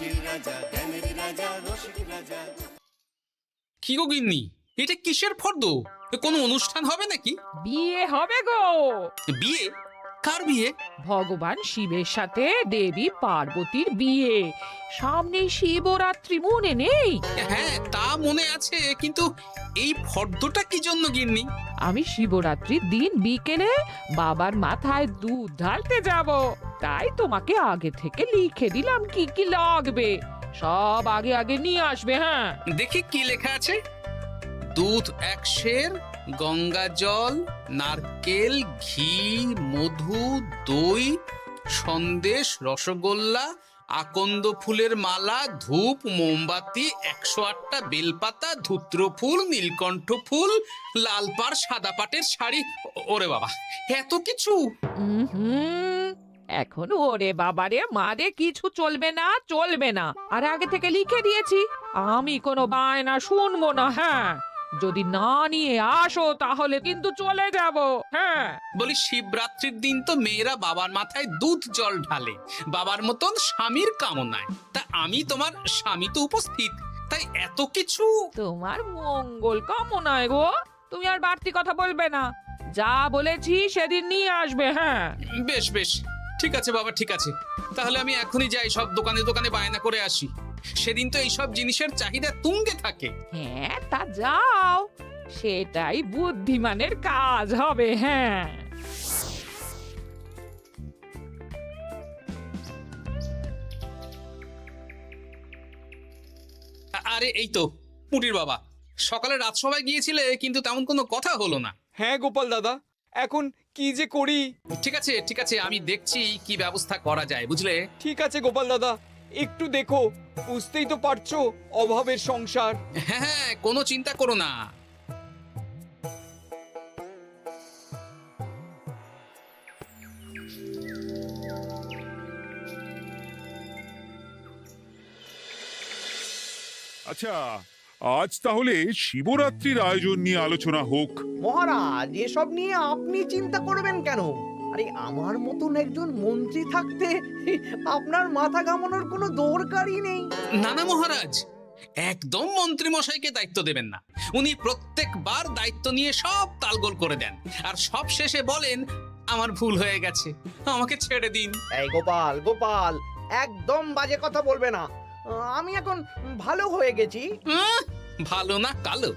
হাসির রাজা, জ্ঞানের রাজা, রসিক রাজা। কি গো গিন্নি, এটা কিসের ফর্দ? কোনো অনুষ্ঠান হবে নাকি? বিয়ে হবে গো। বিয়ে? কার বিয়ে? ভগবান শিবের সাথে দেবী পার্বতীর বিয়ে। সামনে শিবরাত্রি, মনে নেই? হ্যাঁ, তা মনে আছে, কিন্তু এই ফর্দটা কি জন্য গিন্নি? আমি শিবরাত্রির দিন বিকেলে বাবার মাথায় দুধ ঢালতে যাব, তাই তোমাকে আগে থেকে লিখে দিলাম কি কি লাগবে। সব আগে আগে নিয়ে আসবে। হ্যাঁ, দেখি কি লেখা আছে। দুধ 1 সের, গঙ্গা জল, নারকেল, ঘি, মধু, দই, সন্দেশ, রসগোল্লা, আকন্দ ফুলের মালা, ধূপ, মোমবাতি, 108টা বেলপাতা, ধূত্র ফুল, নীলকণ্ঠ ফুল, লাল পাড় সাদা পাটের শাড়ি। ওরে বাবা, এত কিছু! হুম, এখন ওরে বাবারে মারে কিছু চলবে না, চলবে না। আর আগে থেকে লিখে দিয়েছি, আমি কোনো বায়না শুনবো না। হ্যাঁ, যদি না নিয়ে আসো তাহলে কিন্তু চলে যাব। হ্যাঁ, বলি, শিবরাত্রির দিন তো মেয়েরা বাবার মাথায় দুধ জল ঢালে বাবার মতন স্বামীর কামনায়। তা আমি তোমার স্বামী তো উপস্থিত, তাই এত কিছু। তোমার মঙ্গল কামনায় গো। তুমি আর বাড়তি কথা বলবে না, যা বলেছি সেদিন নিয়ে আসবে। হ্যাঁ, বেশ বেশ, ঠিক আছে বাবা, ঠিক আছে। তাহলে আমি এখনই যাই, সব দোকানে দোকানে বায়না করে আসি। সেদিন তো এইসব জিনিসের চাহিদা তুঙ্গে থাকে। হ্যাঁ, তা যাও, সেটাই বুদ্ধিমানের কাজ হবে। হ্যাঁ, আরে এই তো পুটির বাবা, সকালে রাজসভায় গিয়েছিলে কিন্তু তেমন কোনো কথা হলো না। হ্যাঁ গোপাল দাদা, এখন কি যে করি। ঠিক আছে ঠিক আছে, আমি দেখছি কি ব্যবস্থা করা যায়, বুঝলে। ঠিক আছে গোপাল দাদা, একটু দেখো, বুঝতেই তো পারছো অভাবের সংসার। হ্যাঁ হ্যাঁ, কোনো চিন্তা করো না। আচ্ছা, আজ তাহলে শিবরাত্রির আয়োজন নিয়ে আলোচনা হোক। মহারাজ, এসব নিয়ে আপনি চিন্তা করবেন কেন? আরে আমার মতন একজন মন্ত্রী থাকতে আপনার মাথা ঘামানোর কোনো দরকারই নেই। না না মহারাজ, একদম মন্ত্রী মশাইকে দায়িত্ব দেবেন না। উনি প্রত্যেকবার দায়িত্ব নিয়ে সব তালগোল করে দেন, আর সব শেষে বলেন আমার ভুল হয়ে গেছে, আমাকে ছেড়ে দিন। এই গোপাল, গোপাল, একদম বাজে কথা বলবে না। আমি এখন ভালো হয়ে গেছি। ভালো না কালো?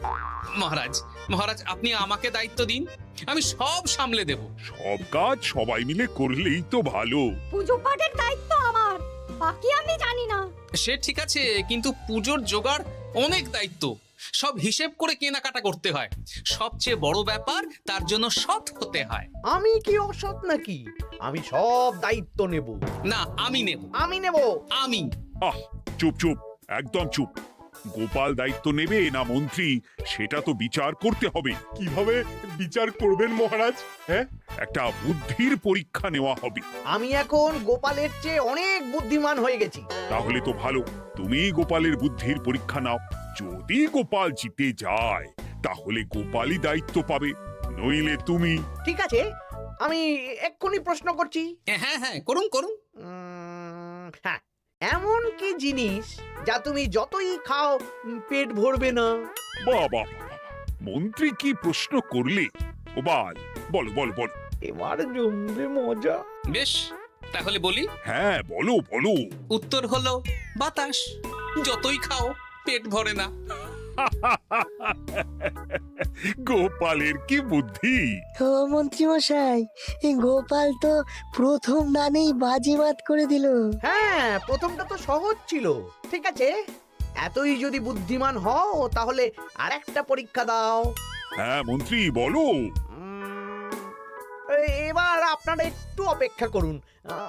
মহারাজ মহারাজ, আপনি আমাকে দায়িত্ব দিন, আমি সব সামলে দেব। সব কাজ সবাই মিলে করলেই তো ভালো। পুজো পাঠের দায়িত্ব আমার, বাকি আমি জানি না। সে ঠিক আছে, কিন্তু পুজোর জোগাড় অনেক দায়িত্ব, সব হিসেব করে কেনাকাটা করতে হয়। সবচেয়ে বড় ব্যাপার, তার জন্য সৎ হতে হয়। আমি কি অসৎ নাকি? আমি সব দায়িত্ব নেব। না, আমি নেব। আমি নেব। আমি। আহ, চুপ চুপ, একদম চুপ। গোপাল দায়িত্ব নেবে না মন্ত্রী, সেটা তো বিচার করতে হবে। কিভাবে বিচার করবেন মহারাজ? হ্যাঁ, একটা বুদ্ধির পরীক্ষা নেওয়া হবে। আমি এখন গোপালের চেয়ে অনেক বুদ্ধিমান হয়ে গেছি। তাহলে তো ভালো, তুমি গোপালের বুদ্ধির পরীক্ষা নাও। যদি গোপাল জিতে যায় তাহলে গোপালই দায়িত্ব পাবে, নইলে তুমি। ঠিক আছে, আমি এক্ষুনি প্রশ্ন করছি। হ্যাঁ হ্যাঁ, করুন করুন। হ্যাঁ, এমন কি জিনিস যা তুমি যতই খাও পেট ভরবে না? বাবা, মন্ত্রী কি প্রশ্ন করলে! গোপাল, বলো বলো বলো। এবার জমবে মজা। বেশ, তাহলে বলি। হ্যাঁ, বলো বলো। উত্তর হলো বাতাস। যতই খাও পেট ভরে না। গোপালের কি বুদ্ধি! ও মন্ত্রী মশাই, গোপাল তো প্রথম দানেই বাজিমাত করে দিল। হ্যাঁ, প্রথমটা তো সহজ ছিল। ঠিক আছে, এতই যদি বুদ্ধিমান হও তাহলে আরেকটা পরীক্ষা দাও। হ্যাঁ মন্ত্রী, বলো। এবার আপনারা একটু অপেক্ষা করুন,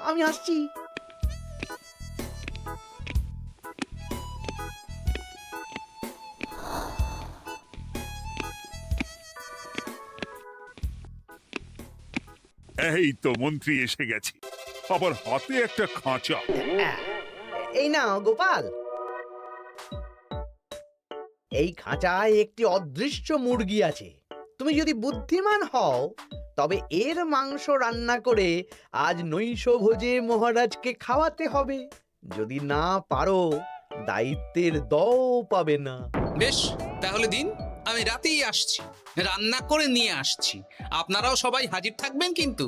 আমি আসছি। এই তো মন্ত্রী এসে গেছে, আবার হাতে একটা খাঁচা। এই নাও গোপাল, এই খাঁচায় একটি অদৃশ্য মুরগি আছে। তুমি যদি বুদ্ধিমান হও তবে এর মাংস রান্না করে আজ নৈশভোজে মহারাজকে খাওয়াতে হবে। যদি না পারো দায়িত্বের দও পাবে না। বেশ, তাহলে দিন, আমি রাতেই আসছি, রান্না করে নিয়ে আসছি। আপনারাও সবাই হাজির থাকবেন কিন্তু।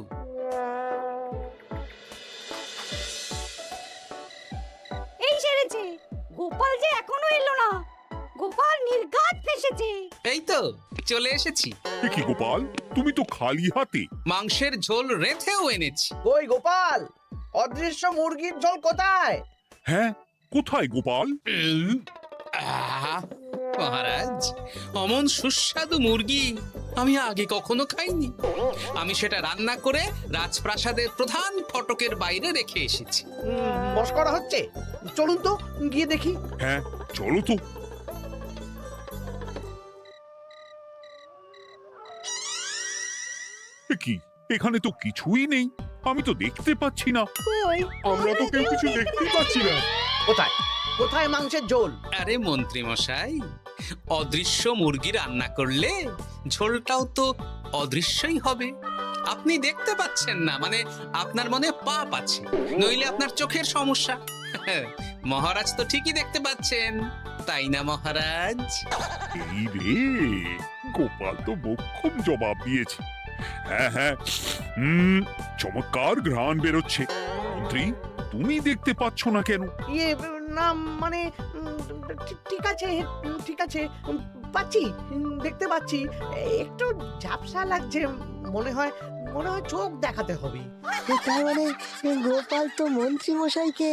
এই সেরেছে, গোপাল যে এখনো এলো না। গোপাল নির্ঘাত ফেসেছে। এই তো চলে এসেছি, এ কি গোপাল, তুমি তো খালি হাতে। মাংসের ঝোল রেঁধেও এনেছি। কই গোপাল, অদৃশ্য মুরগির ঝোল কোথায়? হ্যাঁ, কোথায় গোপাল? আহ, মহারাজ, অমন সুস্বাদু মুরগি আমি আগে কখনো খাইনি। আমি সেটা রান্না করে রাজপ্রাসাদের প্রধান ফটকের বাইরে রেখে এসেছি। মস্করা হচ্ছে? চলুন তো গিয়ে দেখি। হ্যাঁ, চলো তো। এ কি, এখানে তো কিছুই নেই, আমি তো দেখতে পাচ্ছি না। কই, আমরা তো কেউ কিছু দেখতেই পাচ্ছি না। কোথায় কোথায় মাংসের ঝোল? আরে মন্ত্রী মশাই, অদৃশ্য মুরগি রান্না করলে ঝোলটাও তো অদৃশ্যই হবে। আপনি দেখতে পাচ্ছেন না, মানে আপনার মনে পাপ আছে, নইলে আপনার চোখের সমস্যা। মহারাজ তো ঠিকই দেখতে পাচ্ছেন, তাই না মহারাজ? এই রে, গোপাল তো মোক্ষম জবাব দিয়েছে। হ্যাঁ হ্যাঁ, চমৎকার ঘ্রাণ বেরোচ্ছে। মন্ত্রী, তুমি দেখতে পাচ্ছ না কেন? ইয়ে না, মানে ঠিক আছে, ঠিক আছে, পাচ্ছি, দেখতে পাচ্ছি। একটু ঝাপসা লাগছে, মনে হয় চোখ দেখাতে হবে। তার মানে গোপাল তো মন্ত্রী মশাইকে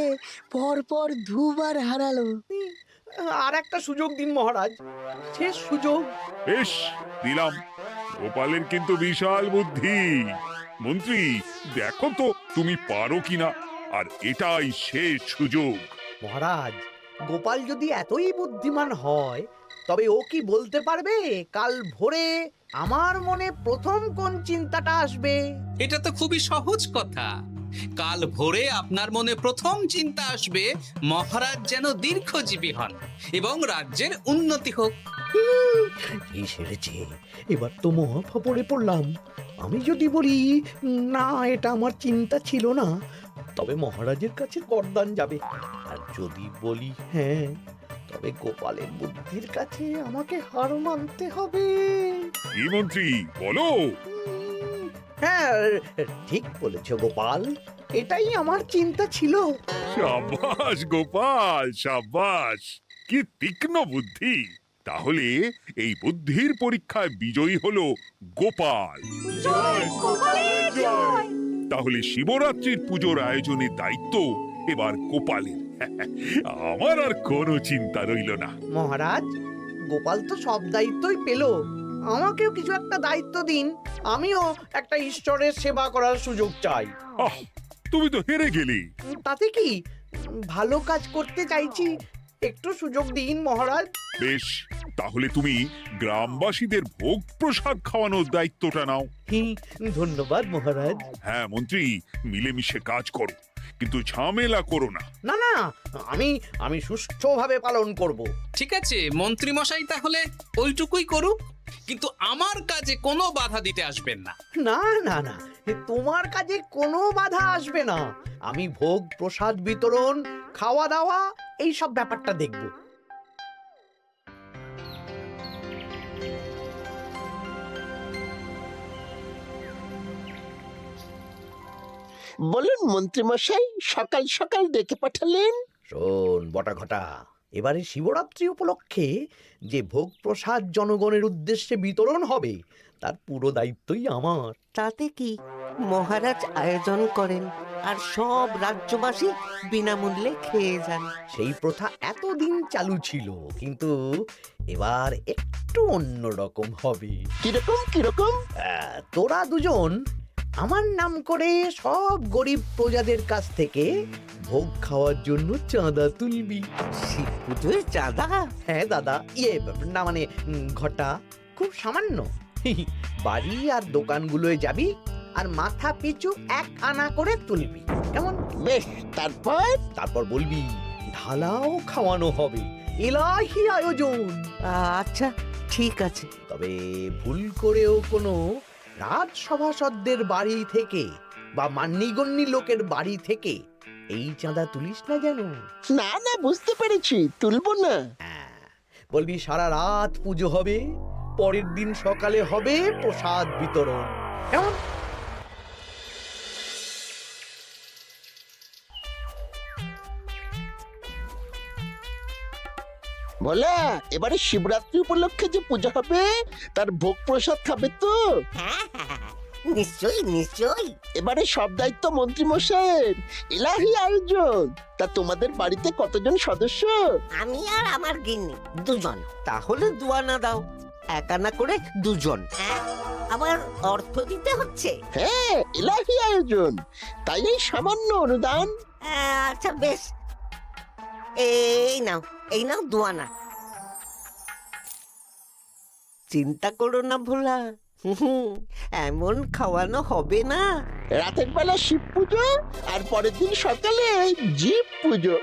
পর পর দুবার হারালো। আর একটা সুযোগ দিন মহারাজ, শেষ সুযোগ। বেশ, দিলাম। গোপালের কিন্তু বিশাল বুদ্ধি। মন্ত্রী, দেখো তো তুমি পারো কিনা, আর এটাই শেষ সুযোগ। মহারাজ, গোপাল যদি এতই বুদ্ধিমান হয়, তবে ও কি বলতে পারবে কাল ভোরে আমার মনে প্রথম কোন চিন্তাটা আসবে? এটা তো খুবই সহজ কথা। কাল ভোরে আপনার মনে প্রথম চিন্তা আসবে মহারাজ যেন দীর্ঘজীবী হন এবং রাজ্যের উন্নতি হোক। এই সেরেছে, এবার তো মহা ফাপড়ে পড়লাম। আমি যদি বলি না, এটা আমার চিন্তা ছিল না, তবে মহারাজের কাছে করদান যাবে। আর যদি বলি হ্যাঁ, তবে গোপালের বুদ্ধির কাছে আমাকে হার মানতে হবে। কি মন্ত্রী, বলো। হ্যাঁ, ঠিক বলেছ গোপাল, এটাই আমার চিন্তা ছিল। সাবাস গোপাল, সাবাস, কি তীক্ষ্ণ বুদ্ধি। তাহলে এই বুদ্ধির পরীক্ষায় বিজয়ী হলো গোপাল। জয় গোপালের জয়। তাহলে শিবরাত্রির পুজোর আয়োজনের দায়িত্ব এবার গোপালের। আমার আর কোনো চিন্তা রইল না। মহারাজ, গোপাল তো সব দায়িত্বই পেল, আমাকেও কিছু একটা দায়িত্ব দিন। আমিও একটা ঈশ্বরের সেবা করার সুযোগ চাই। আহ, তুমি তো হেরে গেলে। তাতে কি, ভালো কাজ করতে চাইছি, একটু সুযোগ দিন মহারাজ। বেশ, তাহলে তুমি গ্রামবাসীদের ভোগ প্রসাদ খাওয়ানোর দায়িত্বটা নাও। ধন্যবাদ মহারাজ। হ্যাঁ মন্ত্রী, মিলেমিশে কাজ করো, কিন্তু ঝামেলা করো না। না না, আমি সুষ্ঠুভাবে পালন করব। ঠিক আছে মন্ত্রী মশাই, তাহলে ওইটুকুই করুক, কিন্তু আমার কাজে কোনো বাধা দিতে আসবেন না। না না না, তোমার কাজে কোনো বাধা আসবে না। আমি ভোগ প্রসাদ বিতরণ, খাওয়া দাওয়া, এই সব ব্যাপারটা দেখব। বলুন মন্ত্রী মশাই, সকাল সকাল ডেকে পাঠালেন। শোন বটা ঘটা, এবারে শিবরাত্রি উপলক্ষে যে ভোগ প্রসাদ জনগণের উদ্দেশ্যে বিতরণ হবে, তার পুরো দায়িত্বই আমার। তাতে কি, মহারাজ আয়োজন করেন আর সব রাজ্যবাসী বিনামূল্যে খেয়ে যান। সেই প্রথা এতদিন চালু ছিল, কিন্তু এবার একটু অন্যরকম হবে। কিরকম কিরকম? তোরা দুজন আমার নাম করে সব গরিব প্রজাদের কাছ থেকে ভোগ খাওয়ার জন্য চাঁদা তুলবি। শিব পুজোয় চাঁদা? হ্যাঁ দাদা, না মানে ঘটা, খুব সামান্য। বাড়ি আর দোকানগুলোয় যাবি আর মাথা পিছু 1 আনা করে তুলবি, কেমন? বেশ, তারপর বলবি ঢালাও খাওয়ানো হবে, এলাহি আয়োজন। আচ্ছা ঠিক আছে। তবে ভুল করেও কোনো রাজসভাসদদের বাড়ি থেকে বা মান্যিগণ্যি লোকের বাড়ি থেকে এই চাঁদা তুলিস না যেন। না না, বুঝতে পেরেছি, তুলবো না। হ্যাঁ, বলবি সারা রাত পুজো হবে, পরের দিন সকালে হবে প্রসাদ বিতরণ। কেমন? বলা, এবারে শিবরাত্রি উপলক্ষে যে পূজা হবে তার ভোগ প্রসাদ খাবে তো? হ্যাঁ, নিশ্চয়ই নিশ্চয়ই। এবারে সব দায়িত্ব মন্ত্রী মশাইয়ের, এলাহি আয়োজন। তা তোমাদের বাড়িতে কতজন সদস্য? আমি আর আমার গিন্নি দুজন। তাহলে দুয়ানা দাও, এক আনা করে দুজন। আবার অর্থ দিতে হচ্ছে? হ্যাঁ, এলাহি আয়োজন, তাই এই সামান্য অনুদান। আচ্ছা বেশ, এই নাও দুয়ানা। চিন্তা করো না ভোলা, এমন খাওয়ানো হবে না। রাতের বেলা শিব পুজো আর পরের দিন সকালে জীব পুজো।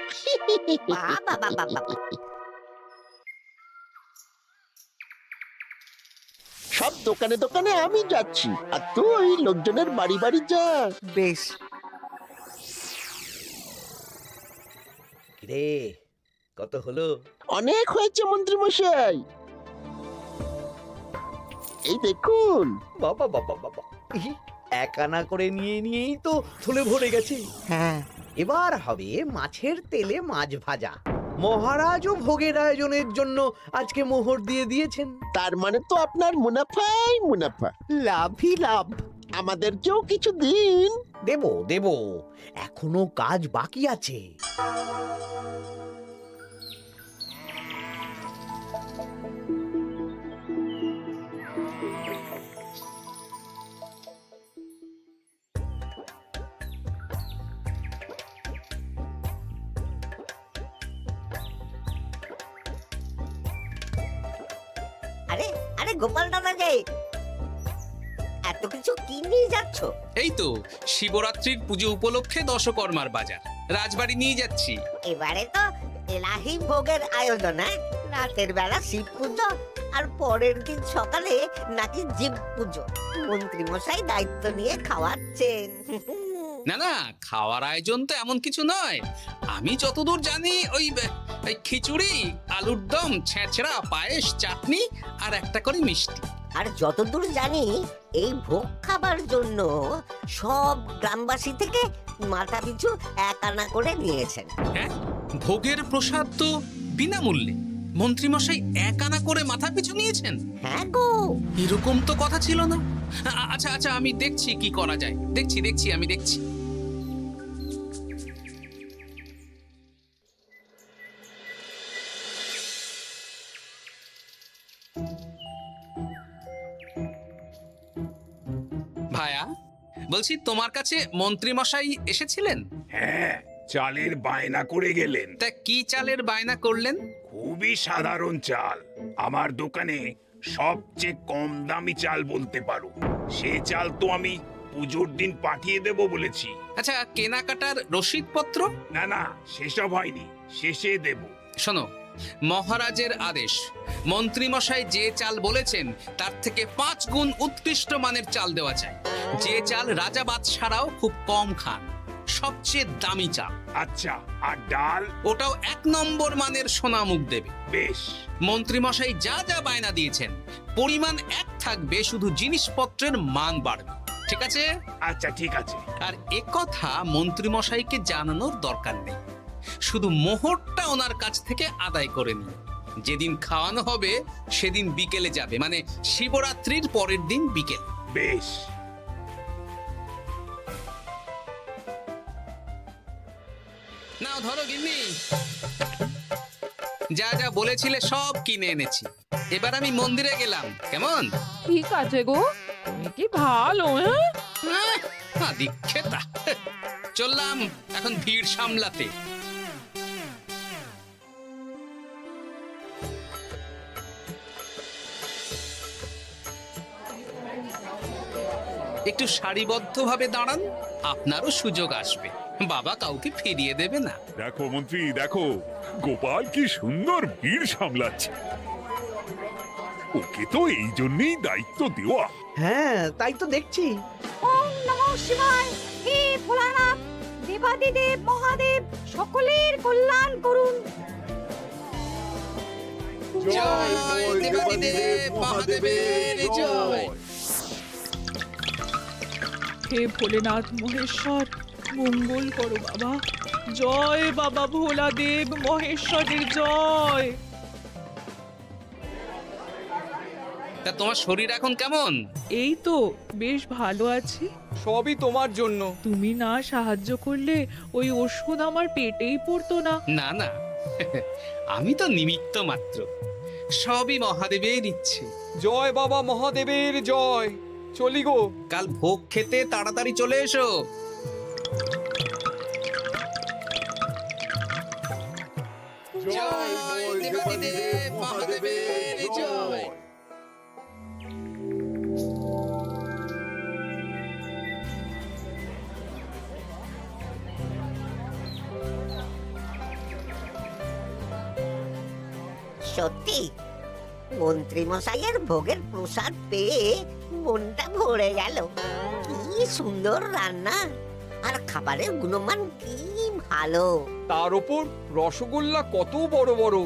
সব দোকানে দোকানে আমি যাচ্ছি, আর তুই লোকজনের বাড়ি বাড়ি যা। বেশ। রে, কত হলো? অনেক হয়েছে মন্ত্রী মশাই, এই দেখুন। বাবা বাবা বাবা, এক আনা করে নিয়েই তো থলে ভরে গেছে। হ্যাঁ, এবার হবে মাছের তেলে মাছ ভাজা। মহারাজও ভোগের আয়োজনের জন্য আজকে মোহর দিয়ে দিয়েছেন। তার মানে তো আপনার মুনাফাই মুনাফা, লাভই লাভ। আমাদেরকেও কিছু দিন। দেব দেব, এখনো কাজ বাকি আছে। আরে আরে গোপাল দাদা যে এত কিছু কি নিয়ে যাচ্ছ? এই তো শিবরাত্রির পুজো উপলক্ষে দশকর্মার বাজার রাজবাড়ি নিয়ে যাচ্ছি। এবারে তো এলাহি ভোগের আয়োজন। রাতের বেলা শিব পুজো আর পরের দিন সকালে নাকি জীব পুজো। মন্ত্রী মশাই দায়িত্ব নিয়ে খাওয়াচ্ছেন। না না, খাওয়ার আয়োজন তো এমন কিছু নয়। আমি যতদূর জানি ওই খিচুড়ি, আলুর দম, ছেঁচড়া, পায়েস, চাটনি আর একটা করে মিষ্টি। আর যতদূর জানি এই ভোগ খাবার জন্য সব গ্রামবাসী থেকে মাথা পিছু এক আনা করে নিয়েছেন। হ্যাঁ, ভোগের প্রসাদ তো বিনামূল্যে। মন্ত্রীমশাই এক আনা করে মাথা পিছু নিয়েছেন? হ্যাঁ গো, এরকম তো কথা ছিল না। আচ্ছা আচ্ছা, আমি দেখছি কি করা যায়। দেখছি আমি দেখছি। ভায়া, বলছি তোমার কাছে মন্ত্রীমশাই এসেছিলেন? হ্যাঁ, চালের বায়না করে গেলেন। তা কি চালের বায়না করলেন? খুবই সাধারণ চাল, আমার দোকানে সবচেয়ে কম দামি চাল বলতে পারো। সে চাল তো আমি পুজোর দিন পাঠিয়ে দেব বলেছি। আচ্ছা, কেনাকাটার রসিদপত্র? না না, সেসব হয়নি, শেষে দেব। শোনো, মহারাজের আদেশ, মন্ত্রীমশাই যে চাল বলেছেন তার থেকে 5 গুণ উৎকৃষ্ট মানের চাল দেওয়া চাই। যে চাল রাজা বাদশারাও খুব কম খান, সবচেয়ে দামি চাল। আচ্ছা, আর ডাল? ওটাও 1 নম্বর মানের সোনামুখ দেবে। বেশ। মন্ত্রীমশাই যা যা বায়না দিয়েছেন পরিমাণ এক থাকবে, শুধু জিনিসপত্রের মান বাড়বে। ঠিক আছে? আচ্ছা ঠিক আছে। আর একথা মন্ত্রীমশাইকে জানানোর দরকার নেই, শুধু মোহরটা ওনার কাছ থেকে আদায় করে নিন। যেদিন খাওয়ানো হবে সেদিন বিকেলে যাবে, মানে শিবরাত্রির পরের দিন বিকেল। বেশ। নাও ধরো গিন্নি, যা যা বলেছিলে সব কিনে এনেছি। এবার আমি মন্দিরে গেলাম, কেমন? ঠিক আছে গো, তুমি কি ভালো। দীক্ষেতা, চললাম এখন ভিড় সামলাতে। একটু সারিবদ্ধভাবে দাঁড়ান, আপনারও সুযোগ আসবে। বাবা কাউকে ফিরিয়ে দেবে না। দেখো মন্ত্রী, দেখো গোপাল কি সুন্দর ভিড় সামলাচ্ছে। ওকে তো এই জন্যই দায়িত্ব দেওয়া। হ্যাঁ, তাই তো দেখছি। ওম নমঃ শিবায়, হে ভোলানাথ, দেব দেবাদিদেব মহাদেব সকলের কল্যাণ করুন। জয় দেবাদিদেব মহাদেবের জয়। হে ভোলেনাথ মহেশ্বর, মঙ্গল করো বাবা। জয় বাবা ভোলাদেব মহেশ্বরের জয়। তা তোমার শরীর এখন কেমন? এই তো বেশ ভালো আছি। সবই তোমার জন্য। তুমি না সাহায্য করলে ওই ওষুধ আমার পেটেই পড়তো না। না না, আমি তো নিমিত্ত মাত্র, সবই মহাদেবের ইচ্ছে। জয় বাবা মহাদেবের জয়। চলি গো। কাল ভোগ খেতে তাড়াতাড়ি চলে এসো। জয় দেবাদিদেব মহাদেবের জয়। সত্যি মন্ত্রী মশাইয়ের ভোগের প্রসাদ পেয়ে মনটা ভরে গেল। কি সুন্দর রান্না, আর খাবারের গুণমান কি ভালো। তার উপর রসগোল্লা কত বড় বড়।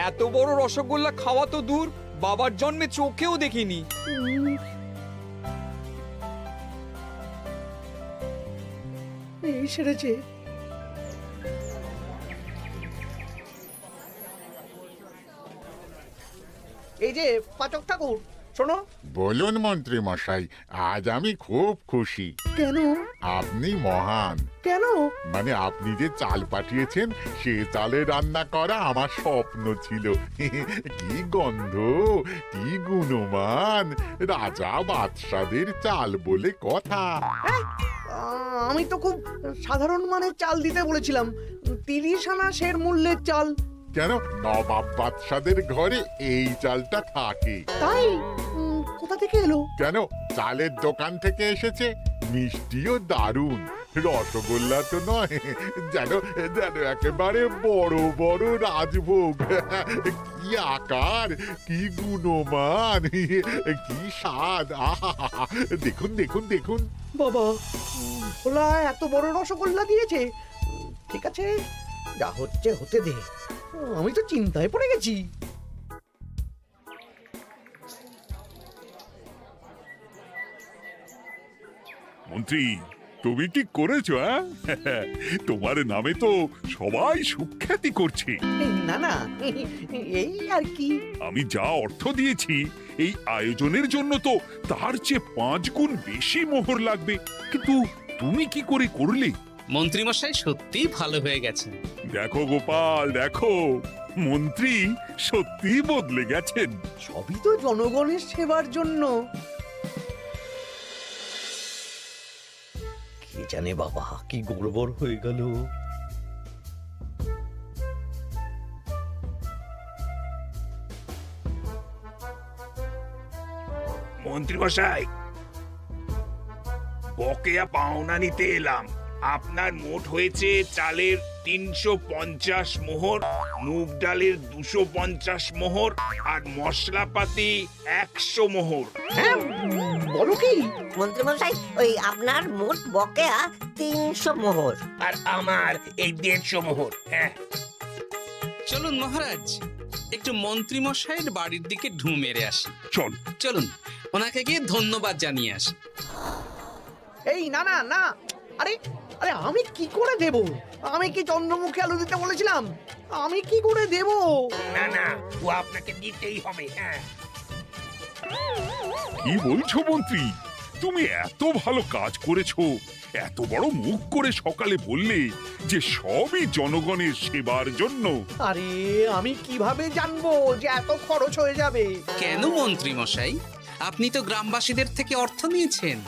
এত বড় রসগোল্লা খাওয়া তো দূর, বাবার জন্মে চোখেও দেখিনি। এই সেরেছে। এই যে পাচক ঠাকুর, শোনো। বলুন মন্ত্রী মশাই, আজ আমি খুব খুশি। কেন? আপনি মহান। কেন? মানে আপনি যে চাল পাঠিয়েছেন সে চালে রান্না করা আমার স্বপ্ন ছিল। কি গন্ধ, কি গুণমান, রাজা বাদশাদের চাল বলে কথা। আমি তো খুব সাধারণ মানের চাল দিতে বলেছিলাম, 30 আনা সের মূল্যের চাল। কেন, নবাব বাদশাদের ঘরে এই চালটা থাকে। তাই? কোথা থেকে এলো? কেন, চালের দোকান থেকে এসেছে। মিষ্টিও দারুণ, রসগোল্লা তো নয়, যেন যেন একেবারে বড় বড় রাজভোগ। কি আকার, কি গুণমান, কি স্বাদ। আহা, দেখুন দেখুন দেখুন। বাবা, ভোলা এত বড় রসগোল্লা দিয়েছে। ঠিক আছে, যা হচ্ছে হতে দে। আমি তো চিন্তায় পড়ে গেছি। মন্ত্রী, তুমি ঠিক করেছো, হ্যাঁ? তোমার নামে তো সবাই সুখ্যাতি করছে। না না, এই আর কি। আমি যা অর্থ দিয়েছি এই আয়োজনের জন্য তো তার চেয়ে 5 গুণ বেশি মোহর লাগবে, কিন্তু তুমি কি করে করলে? মন্ত্রীমশাই সত্যিই ভালো হয়ে গেছেন। দেখো গোপাল, দেখো মন্ত্রী সত্যি বদলে গেছেন। সবই তো জনগণের সেবার জন্য। কে জানে বাবা, কি গড়বড় হয়ে গেল। মন্ত্রী মশাই, বকেয়া পাওনা নিতে এলাম। আপনার মোট হয়েছে চালের 350 মোহর, মুগ ডালের 250 মোহর, আর মশলাপাতি 100 মোহর। হ্যাঁ, বলো কি? মন্ত্রী মশাই, ওই আপনার মোট বকেয়া 300 মোহর। আর আমার এই 150 মোহর। হ্যাঁ, চলুন মহারাজ, একটু মন্ত্রীমশাইয়ের বাড়ির দিকে ঢু মেরে আসি। চল। চলুন, ওনাকে গিয়ে ধন্যবাদ জানিয়ে আসি। এই না না না, আরে আরে আমি কি করে দেব? আমি কি চন্দ্রমুখী আলু দিতে বলেছিলাম? আমি কি করে দেব? না না, ও আপনাকে দিতেই হবে। হ্যাঁ, কি বলছো মন্ত্রী? তুমি এত ভালো কাজ করেছো, এত বড় মুখ করে সকালে বললে যে সবই জনগণের সেবার জন্য। আরে আমি কিভাবে জানবো যে এত খরচ হয়ে যাবে? কেন মন্ত্রীমশাই, আপনি তো গ্রামবাসীদের থেকে অর্থ নিয়েছেন,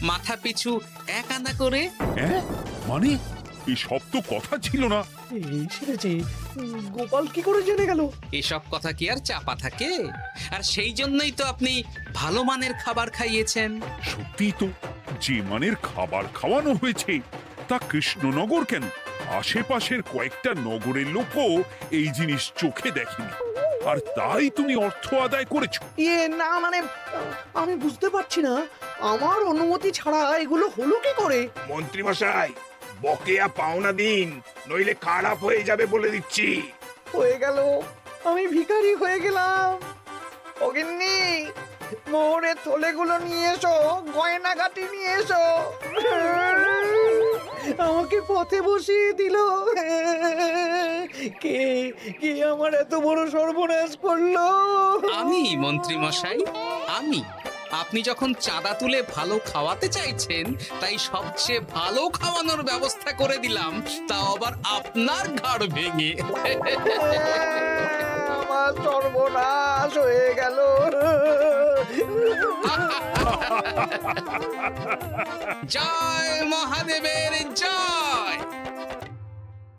মাথা পিছু 1 আনা করে। হ্যাঁ, মানে এই সব তো কথা ছিল না। এই সেরেছে, গোপাল কি করে জেনে গেল? এসব কথা কি আর চাপা থাকে? আর সেই জন্যই তো আপনি ভালো মানের খাবার খাইয়েছেন। সত্যি তো, যে মানের খাবার খাওয়ানো হয়েছে তা কৃষ্ণনগর কেন, আশেপাশের কয়েকটা নগরের লোকও এই জিনিস চোখে দেখেনি, আর তাই তুমি অর্থ আদায় করেছো। না মানে, আমি বুঝতে পারছি না, আমার অনুমতি ছাড়া এগুলো হলো কি করে? মন্ত্রী মশাই, বকেয়া পাওনা দিন, নইলে খারাপ হয়ে যাবে বলে দিচ্ছি। হয়ে গেল, আমি ভিখারি হয়ে গেলাম। অগিন্নি, মোহরের থলেগুলো নিয়ে এসো, গয়নাগাটি নিয়ে এসো। আমাকে পথে বসিয়ে দিল। কে কে আমার এত বড় সর্বনাশ করলো? আমি মন্ত্রী মশাই, আমি। আপনি যখন চাঁদা তুলে ভালো খাওয়াতে চাইছেন, তাই সবচেয়ে ভালো খাওয়ানোর ব্যবস্থা করে দিলাম, তাও আবার আপনার ঘাড় ভেঙে। আমার সর্বনাশ হয়ে গেল। জয় মহাদেবের জয়।